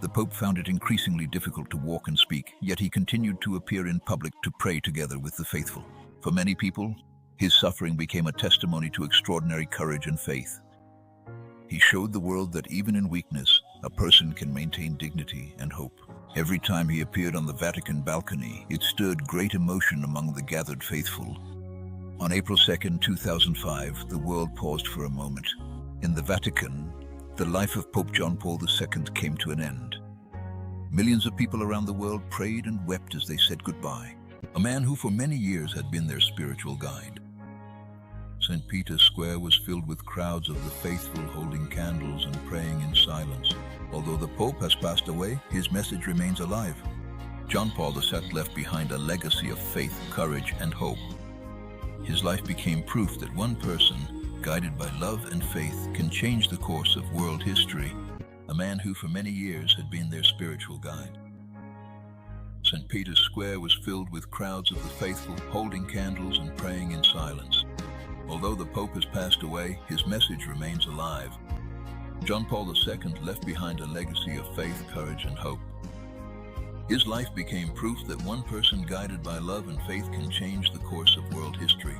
The Pope found it increasingly difficult to walk and speak, yet he continued to appear in public to pray together with the faithful. For many people, his suffering became a testimony to extraordinary courage and faith. He showed the world that even in weakness, a person can maintain dignity and hope. Every time he appeared on the Vatican balcony, it stirred great emotion among the gathered faithful. On April 2, 2005, the world paused for a moment. In the Vatican, the life of Pope John Paul II came to an end. Millions of people around the world prayed and wept as they said goodbye. A man who for many years had been their spiritual guide. St. Peter's Square was filled with crowds of the faithful holding candles and praying in silence. Although the Pope has passed away, his message remains alive. John Paul II left behind a legacy of faith, courage, and hope. His life became proof that one person, guided by love and faith, can change the course of world history. A man who for many years had been their spiritual guide. St. Peter's Square was filled with crowds of the faithful holding candles and praying in silence. Although the Pope has passed away, his message remains alive. John Paul II left behind a legacy of faith, courage, and hope. His life became proof that one person guided by love and faith can change the course of world history.